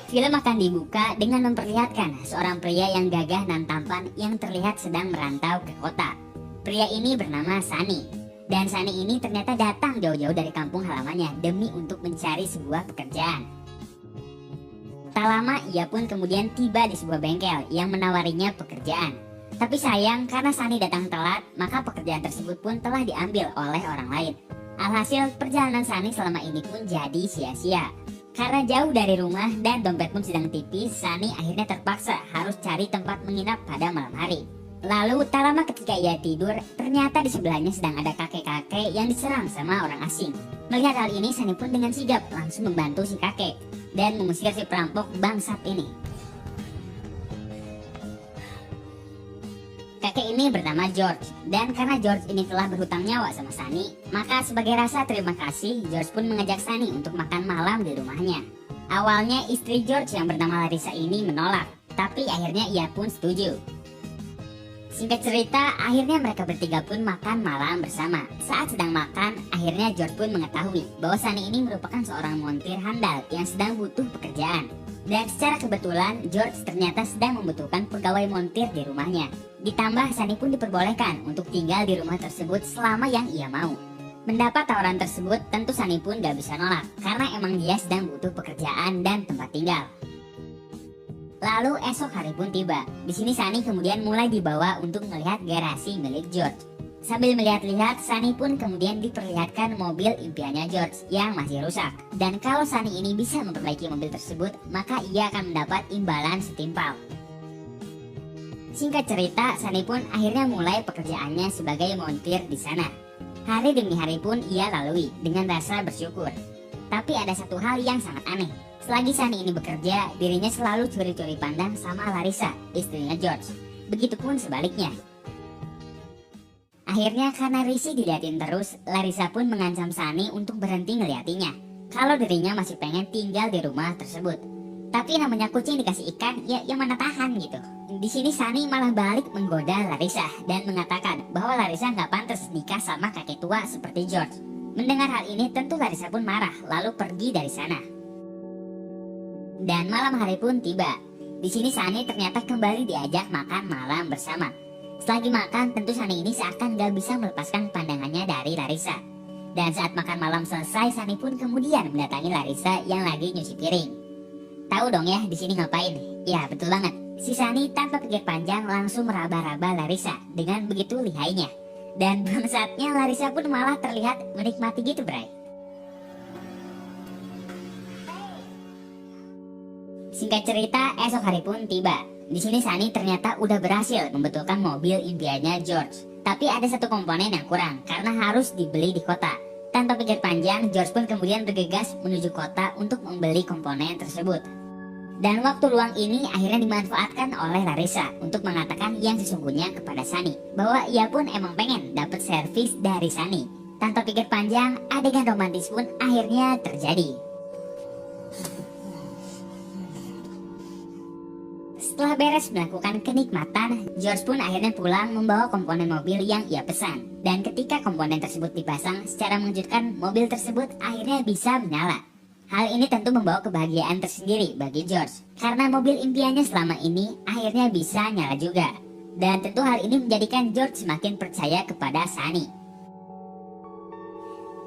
Film akan dibuka dengan memperlihatkan seorang pria yang gagah dan tampan yang terlihat sedang merantau ke kota. Pria ini bernama Sunny. Dan Sunny ini ternyata datang jauh-jauh dari kampung halamannya demi untuk mencari sebuah pekerjaan. Tak lama ia pun kemudian tiba di sebuah bengkel yang menawarinya pekerjaan. Tapi sayang karena Sunny datang telat, maka pekerjaan tersebut pun telah diambil oleh orang lain. Alhasil perjalanan Sunny selama ini pun jadi sia-sia. Karena jauh dari rumah dan dompet pun sedang tipis, Sunny akhirnya terpaksa harus cari tempat menginap pada malam hari. Lalu tak lama ketika ia tidur, ternyata di sebelahnya sedang ada kakek-kakek yang diserang sama orang asing. Melihat hal ini, Sunny pun dengan sigap langsung membantu si kakek dan mengusir si perampok bangsat ini. Kakek ini bernama George, dan karena George ini telah berhutang nyawa sama Sunny, maka sebagai rasa terima kasih, George pun mengajak Sunny untuk makan malam di rumahnya. Awalnya istri George yang bernama Larissa ini menolak, tapi akhirnya ia pun setuju. Singkat cerita, akhirnya mereka bertiga pun makan malam bersama. Saat sedang makan, akhirnya George pun mengetahui bahwa Sunny ini merupakan seorang montir handal yang sedang butuh pekerjaan. Dan secara kebetulan, George ternyata sedang membutuhkan pegawai montir di rumahnya. Ditambah Sunny pun diperbolehkan untuk tinggal di rumah tersebut selama yang ia mau. Mendapat tawaran tersebut, tentu Sunny pun gak bisa nolak, karena emang dia sedang butuh pekerjaan dan tempat tinggal. Lalu esok hari pun tiba. Di sini Sunny kemudian mulai dibawa untuk melihat garasi milik George. Sambil melihat-lihat, Sunny pun kemudian diperlihatkan mobil impiannya George yang masih rusak. Dan kalau Sunny ini bisa memperbaiki mobil tersebut, maka ia akan mendapat imbalan setimpal. Singkat cerita, Sunny pun akhirnya mulai pekerjaannya sebagai montir di sana. Hari demi hari pun ia lalui dengan rasa bersyukur. Tapi ada satu hal yang sangat aneh. Selagi Sunny ini bekerja, dirinya selalu curi-curi pandang sama Larissa, istrinya George. Begitupun sebaliknya. Akhirnya karena risih diliatin terus, Larissa pun mengancam Sunny untuk berhenti ngeliatinya. Kalau dirinya masih pengen tinggal di rumah tersebut. Tapi namanya kucing dikasih ikan, ya yang mana tahan gitu. Di sini Sunny malah balik menggoda Larissa dan mengatakan bahwa Larissa nggak pantas nikah sama kakek tua seperti George. Mendengar hal ini tentu Larissa pun marah lalu pergi dari sana. Dan malam hari pun tiba. Di sini Sunny ternyata kembali diajak makan malam bersama. Selagi makan, tentu Sunny ini seakan gak bisa melepaskan pandangannya dari Larissa. Dan saat makan malam selesai, Sunny pun kemudian mendatangi Larissa yang lagi nyuci piring. Tahu dong ya di sini ngapain? Ya betul banget. Si Sunny tanpa pikir panjang langsung meraba-raba Larissa dengan begitu lihainya. Dan bangsatnya Larissa pun malah terlihat menikmati gitu, Bray. Singkat cerita, esok hari pun tiba. Di sini Sunny ternyata udah berhasil membetulkan mobil impiannya George. Tapi ada satu komponen yang kurang karena harus dibeli di kota. Tanpa pikir panjang, George pun kemudian bergegas menuju kota untuk membeli komponen tersebut. Dan waktu luang ini akhirnya dimanfaatkan oleh Larissa untuk mengatakan yang sesungguhnya kepada Sunny, bahwa ia pun emang pengen dapat servis dari Sunny. Tanpa pikir panjang, adegan romantis pun akhirnya terjadi. Setelah beres melakukan kenikmatan, George pun akhirnya pulang membawa komponen mobil yang ia pesan. Dan ketika komponen tersebut dipasang, secara mengejutkan mobil tersebut akhirnya bisa menyala. Hal ini tentu membawa kebahagiaan tersendiri bagi George, karena mobil impiannya selama ini akhirnya bisa nyala juga. Dan tentu hal ini menjadikan George semakin percaya kepada Sunny.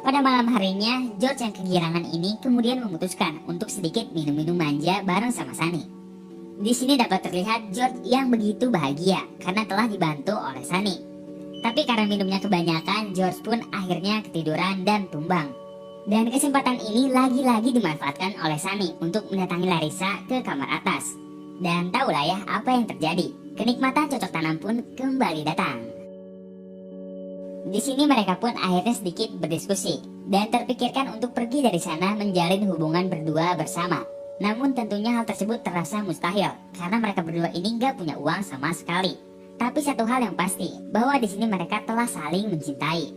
Pada malam harinya, George yang kegirangan ini kemudian memutuskan untuk sedikit minum-minum manja bareng sama Sunny. Di sini dapat terlihat George yang begitu bahagia karena telah dibantu oleh Sunny. Tapi karena minumnya kebanyakan, George pun akhirnya ketiduran dan tumbang. Dan kesempatan ini lagi-lagi dimanfaatkan oleh Sunny untuk mendatangi Larissa ke kamar atas. Dan tahulah ya apa yang terjadi. Kenikmatan cocok tanam pun kembali datang. Di sini mereka pun akhirnya sedikit berdiskusi dan terpikirkan untuk pergi dari sana menjalin hubungan berdua bersama. Namun tentunya hal tersebut terasa mustahil karena mereka berdua ini gak punya uang sama sekali. Tapi satu hal yang pasti, bahwa di sini mereka telah saling mencintai.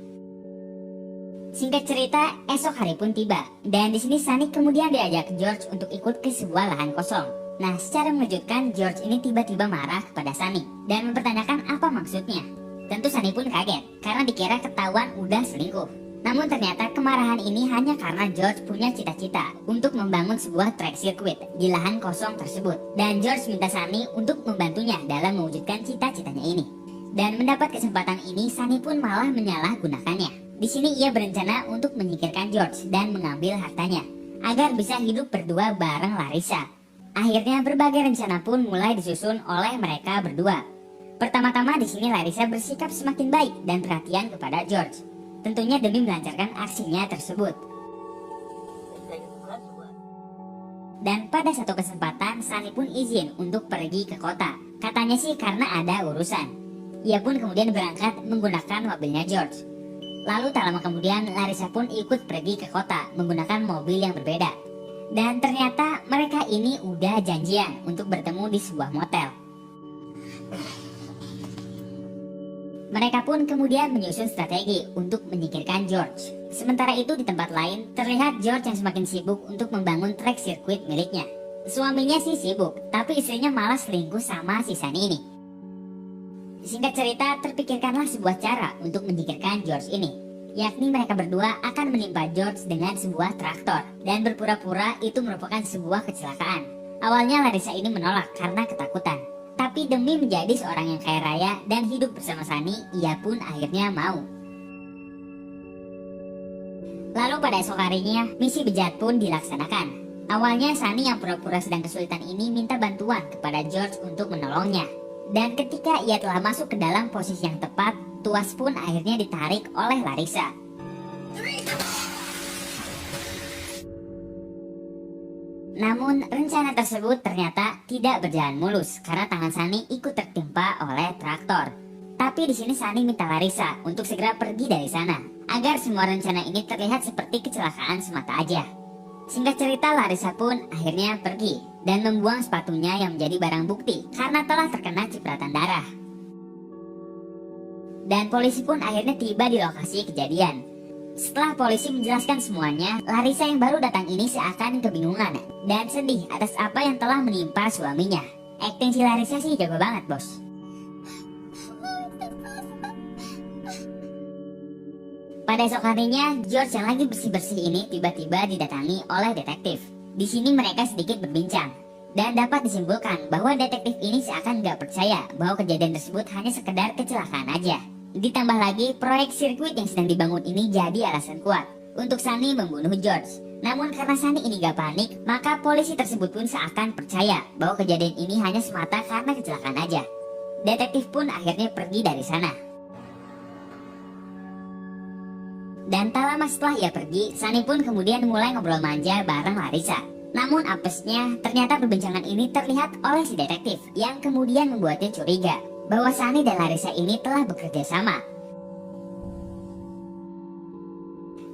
Singkat cerita, esok hari pun tiba dan di sini Sunny kemudian diajak George untuk ikut ke sebuah lahan kosong. Nah, secara mengejutkan George ini tiba-tiba marah kepada Sunny dan mempertanyakan apa maksudnya. Tentu Sunny pun kaget karena dikira ketahuan udah selingkuh. Namun ternyata kemarahan ini hanya karena George punya cita-cita untuk membangun sebuah track circuit di lahan kosong tersebut. Dan George minta Sunny untuk membantunya dalam mewujudkan cita-citanya ini. Dan mendapat kesempatan ini, Sunny pun malah menyalahgunakannya. Di sini ia berencana untuk menyingkirkan George dan mengambil hartanya agar bisa hidup berdua bareng Larissa. Akhirnya berbagai rencana pun mulai disusun oleh mereka berdua. Pertama-tama di sini Larissa bersikap semakin baik dan perhatian kepada George, tentunya demi melancarkan aksinya tersebut. Dan pada satu kesempatan Sunny pun izin untuk pergi ke kota. Katanya sih karena ada urusan. Ia pun kemudian berangkat menggunakan mobilnya George. Lalu tak lama kemudian Larissa pun ikut pergi ke kota menggunakan mobil yang berbeda. Dan ternyata mereka ini udah janjian untuk bertemu di sebuah motel. Mereka pun kemudian menyusun strategi untuk menyingkirkan George. Sementara itu di tempat lain terlihat George yang semakin sibuk untuk membangun track circuit miliknya. Suaminya sih sibuk, tapi istrinya malah selingkuh sama si Sunny ini. Singkat cerita, terpikirkanlah sebuah cara untuk menyingkirkan George ini, yakni mereka berdua akan menimpa George dengan sebuah traktor dan berpura-pura itu merupakan sebuah kecelakaan. Awalnya Larissa ini menolak karena ketakutan, tapi demi menjadi seorang yang kaya raya dan hidup bersama Sunny, ia pun akhirnya mau. Lalu pada esok harinya, misi bejat pun dilaksanakan. Awalnya Sunny yang pura-pura sedang kesulitan ini minta bantuan kepada George untuk menolongnya. Dan ketika ia telah masuk ke dalam posisi yang tepat, tuas pun akhirnya ditarik oleh Larissa. Namun rencana tersebut ternyata tidak berjalan mulus karena tangan Sunny ikut tertimpa oleh traktor. Tapi di sini Sunny minta Larissa untuk segera pergi dari sana agar semua rencana ini terlihat seperti kecelakaan semata aja. Singkat cerita, Larissa pun akhirnya pergi dan membuang sepatunya yang menjadi barang bukti karena telah terkena cipratan darah. Dan polisi pun akhirnya tiba di lokasi kejadian. Setelah polisi menjelaskan semuanya, Larissa yang baru datang ini seakan kebingungan dan sedih atas apa yang telah menimpa suaminya. Akting si Larissa sih jago banget, bos. Pada esok harinya, George yang lagi bersih-bersih ini tiba-tiba didatangi oleh detektif. Di sini mereka sedikit berbincang dan dapat disimpulkan bahwa detektif ini seakan gak percaya bahwa kejadian tersebut hanya sekedar kecelakaan aja. Ditambah lagi, proyek sirkuit yang sedang dibangun ini jadi alasan kuat untuk Sunny membunuh George. Namun karena Sunny ini gak panik, maka polisi tersebut pun seakan percaya bahwa kejadian ini hanya semata karena kecelakaan aja. Detektif pun akhirnya pergi dari sana. Dan tak lama setelah ia pergi, Sunny pun kemudian mulai ngobrol manja bareng Larissa. Namun apesnya, ternyata perbincangan ini terlihat oleh si detektif yang kemudian membuatnya curiga bahwa Sunny dan Larissa ini telah bekerja sama.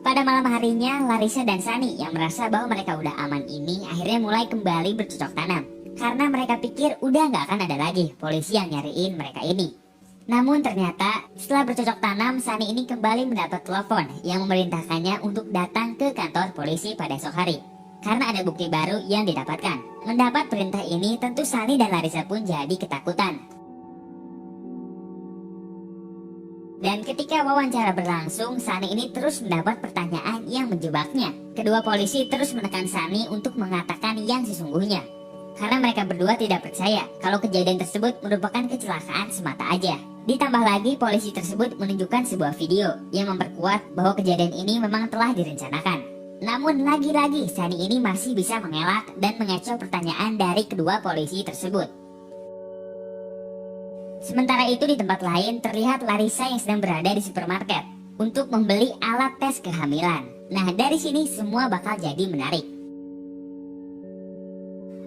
Pada malam harinya, Larissa dan Sunny yang merasa bahwa mereka udah aman ini akhirnya mulai kembali bercocok tanam karena mereka pikir udah gak akan ada lagi polisi yang nyariin mereka ini. Namun ternyata setelah bercocok tanam, Sunny ini kembali mendapat telepon yang memerintahkannya untuk datang ke kantor polisi pada esok hari karena ada bukti baru yang didapatkan. Mendapat perintah ini, tentu Sunny dan Larissa pun jadi ketakutan. Dan ketika wawancara berlangsung, Sunny ini terus mendapat pertanyaan yang menjebaknya. Kedua polisi terus menekan Sunny untuk mengatakan yang sesungguhnya karena mereka berdua tidak percaya kalau kejadian tersebut merupakan kecelakaan semata aja. Ditambah lagi, polisi tersebut menunjukkan sebuah video yang memperkuat bahwa kejadian ini memang telah direncanakan. Namun lagi-lagi Sunny ini masih bisa mengelak dan mengecoh pertanyaan dari kedua polisi tersebut. Sementara itu di tempat lain terlihat Larissa yang sedang berada di supermarket untuk membeli alat tes kehamilan. Nah, dari sini semua bakal jadi menarik.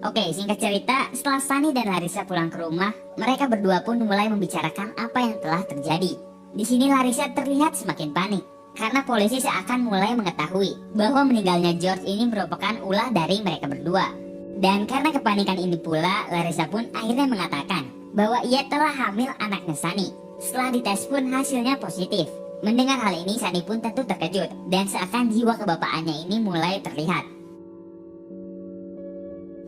Oke, singkat cerita, setelah Sunny dan Larissa pulang ke rumah, mereka berdua pun mulai membicarakan apa yang telah terjadi. Di sini Larissa terlihat semakin panik karena polisi seakan mulai mengetahui bahwa meninggalnya George ini merupakan ulah dari mereka berdua. Dan karena kepanikan ini pula, Larissa pun akhirnya mengatakan bahwa ia telah hamil anaknya Sunny. Setelah dites pun hasilnya positif. Mendengar hal ini, Sunny pun tentu terkejut dan seakan jiwa kebapaannya ini mulai terlihat.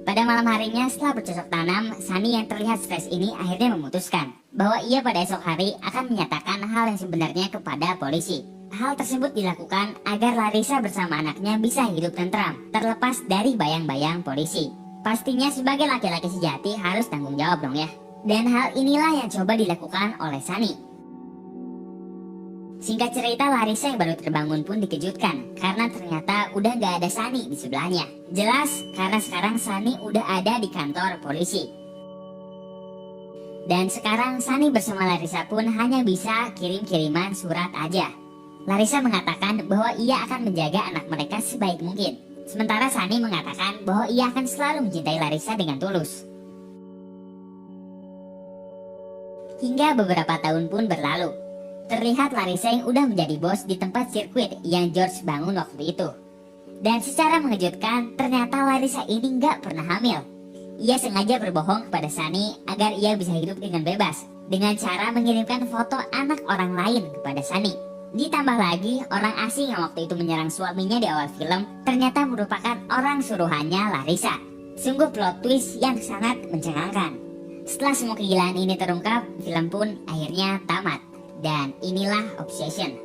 Pada malam harinya setelah bercocok tanam, Sunny yang terlihat stres ini akhirnya memutuskan bahwa ia pada esok hari akan menyatakan hal yang sebenarnya kepada polisi. Hal tersebut dilakukan agar Larissa bersama anaknya bisa hidup tentram, terlepas dari bayang-bayang polisi. Pastinya sebagai laki-laki sejati harus tanggung jawab dong ya. Dan hal inilah yang coba dilakukan oleh Sunny. Singkat cerita, Larissa yang baru terbangun pun dikejutkan karena ternyata udah gak ada Sunny di sebelahnya. Jelas karena sekarang Sunny udah ada di kantor polisi. Dan sekarang Sunny bersama Larissa pun hanya bisa kirim-kiriman surat aja. Larissa mengatakan bahwa ia akan menjaga anak mereka sebaik mungkin. Sementara Sunny mengatakan bahwa ia akan selalu mencintai Larissa dengan tulus. Hingga beberapa tahun pun berlalu. Terlihat Larissa yang udah menjadi bos di tempat sirkuit yang George bangun waktu itu. Dan secara mengejutkan, ternyata Larissa ini nggak pernah hamil. Ia sengaja berbohong kepada Sunny agar ia bisa hidup dengan bebas, dengan cara mengirimkan foto anak orang lain kepada Sunny. Ditambah lagi, orang asing yang waktu itu menyerang suaminya di awal film ternyata merupakan orang suruhannya Larissa. Sungguh plot twist yang sangat mencengangkan. Setelah semua kegilaan ini terungkap, film pun akhirnya tamat. Dan inilah Obsession.